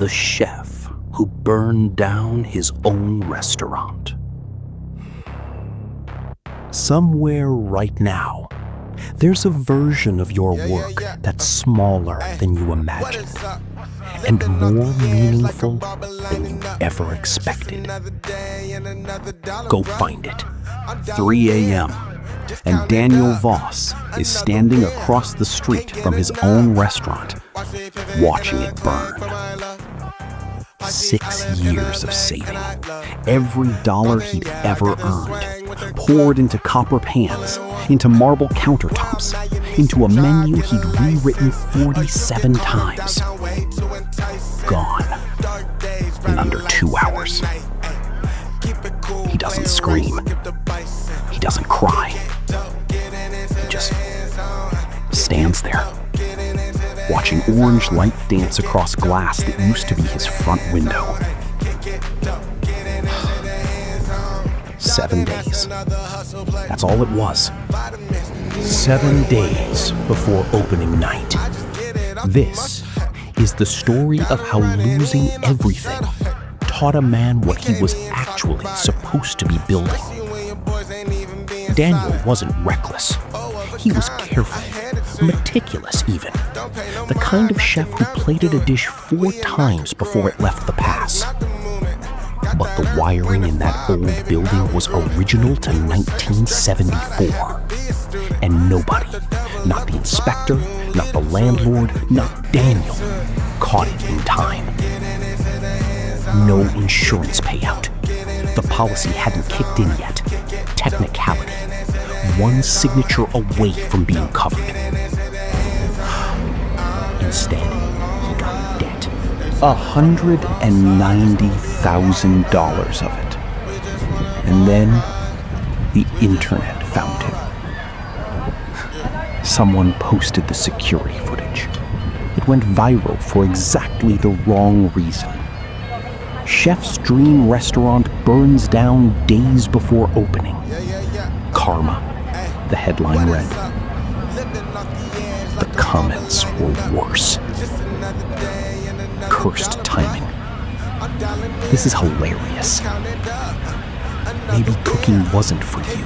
The chef who burned down his own restaurant. Somewhere right now, there's a version of your work that's smaller than you imagined and more meaningful than you ever expected. Go find it. 3 a.m. and Daniel Voss is standing across the street from his own restaurant, watching it burn. 6 years of saving, every dollar he'd ever earned, poured into copper pans, into marble countertops, into a menu he'd rewritten 47 times. Gone in under 2 hours. He doesn't scream. He doesn't cry. He just stands there, watching orange light dance across glass that used to be his front window. 7 days. That's all it was. 7 days before opening night. This is the story of how losing everything taught a man what he was actually supposed to be building. Daniel wasn't reckless. He was careful, meticulous even. The kind of chef who plated a dish 4 times before it left the pass. But the wiring in that old building was original to 1974. And nobody, not the inspector, not the landlord, not Daniel, caught it in time. No insurance payout. The policy hadn't kicked in yet. Technicality. One signature away from being covered. Instead, he got debt. $190,000 of it. And then the internet found him. Someone posted the security footage. It went viral for exactly the wrong reason. Chef's dream restaurant burns down days before opening. Karma, the headline read. The comments were worse. Cursed timing. This is hilarious. Maybe cooking wasn't for you.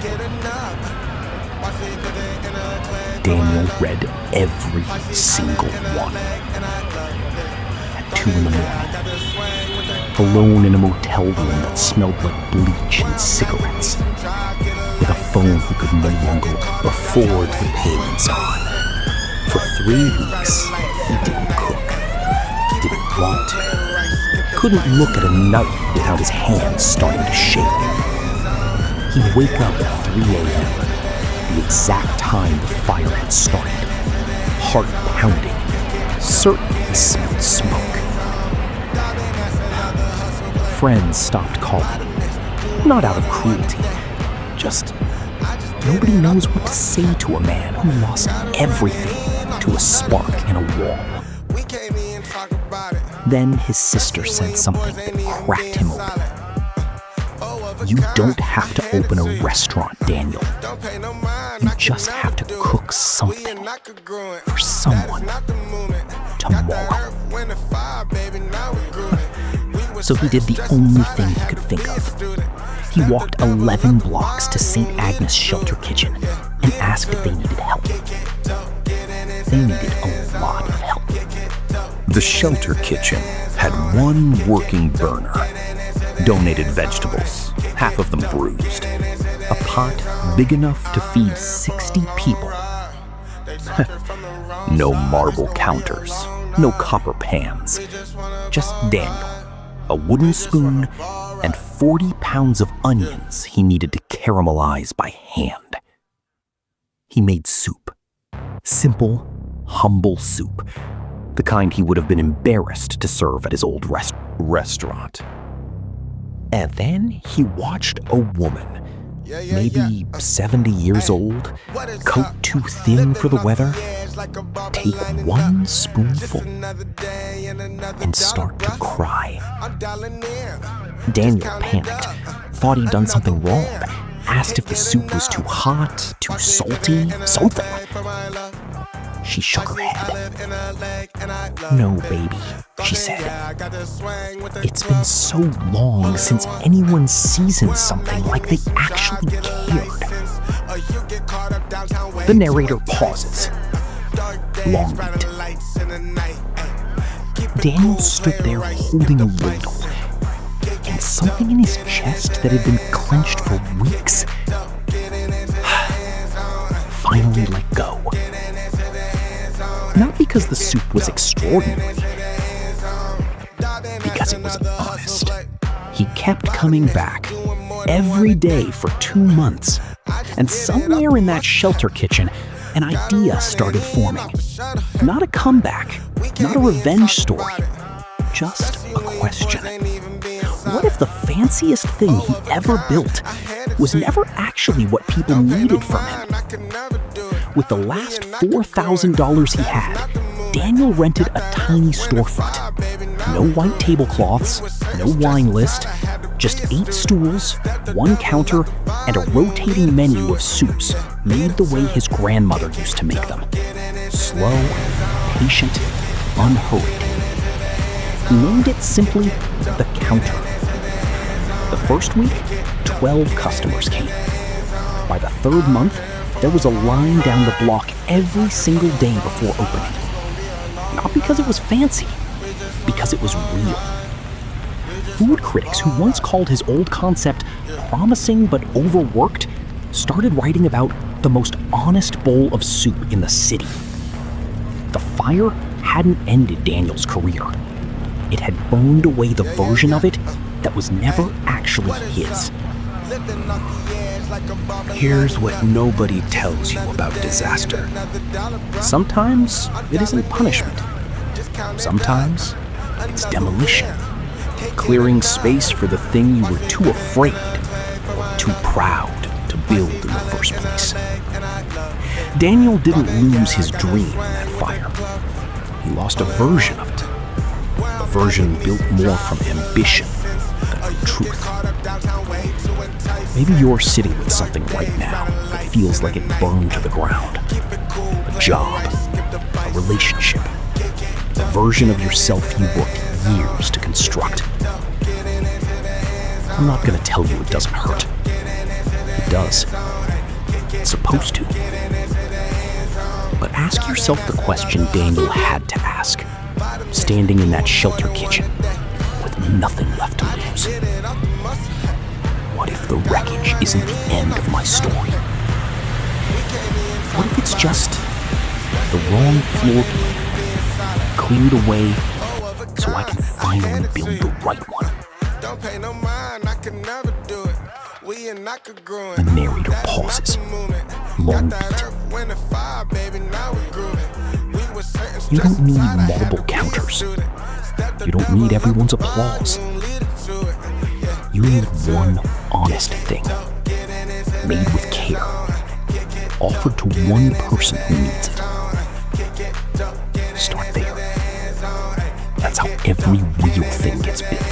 Daniel read every single one. At 2 in the morning, alone in a motel room that smelled like bleach and cigarettes, with a phone he could no longer afford the payments on. For 3 weeks, he didn't cook, didn't want to, couldn't look at a knife without his hands starting to shake. He'd wake up at 3 a.m., the exact time the fire had started, heart pounding, certain he smelled smoke. Friends stopped calling, not out of cruelty, just nobody knows what to say to a man who lost everything to a spark in a wall. Then his sister said something that cracked him open. You don't have to open a restaurant, Daniel. You just have to cook something for someone tomorrow. So he did the only thing he could think of. He walked 11 blocks to St. Agnes Shelter Kitchen and asked if they needed help. They needed a lot of help. The Shelter Kitchen had one working burner. Donated vegetables, half of them bruised. A pot big enough to feed 60 people. No marble counters, no copper pans. Just Daniel, a wooden spoon, and 40 pounds of onions he needed to caramelize by hand. He made soup. Simple, humble soup. The kind he would have been embarrassed to serve at his old restaurant. And then he watched a woman, maybe 70 years old, coat too thin for the weather, take one spoonful and start to cry. Daniel panicked, thought he'd done something wrong, asked if the soup was too hot, too salty, something. She shook her head. "No, baby," she said. "It's been so long since anyone seasoned something like they actually cared." The narrator pauses. Long beat. Daniel stood there holding a ladle, and something in his chest that had been clenched for weeks finally let go. Not because the soup was extraordinary, because it was honest. He kept coming back every day for 2 months, and somewhere in that shelter kitchen, an idea started forming. Not a comeback, not a revenge story, just a question. What if the fanciest thing he ever built was never actually what people needed from him? With the last $4,000 he had, Daniel rented a tiny storefront. No white tablecloths, no wine list, just 8 stools, 1 counter, and a rotating menu of soups made the way his grandmother used to make them. Slow, patient, unhurried. He named it simply the counter. The first week, 12 customers came. By the 3rd month, there was a line down the block every single day before opening. Not because it was fancy, because it was real. Food critics who once called his old concept promising but overworked started writing about the most honest bowl of soup in the city. The fire hadn't ended Daniel's career. It had burned away the version of it that was never actually his. Here's what nobody tells you about disaster. Sometimes it isn't punishment. Sometimes it's demolition. Clearing space for the thing you were too afraid or too proud to build in the first place. Daniel didn't lose his dream in that fire. He lost a version of it. A version built more from ambition than from truth. Maybe you're sitting with something right now that feels like it burned to the ground. A job, a relationship, a version of yourself you worked years to construct. I'm not going to tell you it doesn't hurt. It does. It's supposed to. But ask yourself the question Daniel had to ask, standing in that shelter kitchen with nothing left to lose. What if the wreckage isn't the end of my story? What if it's just the wrong floor plan cleared away so I can finally build the right one? The narrator pauses. Long beat. You don't need marble counters. You don't need everyone's applause. You need one honest thing, made with care, offered to one person who needs it. Start there. That's how every real thing gets built.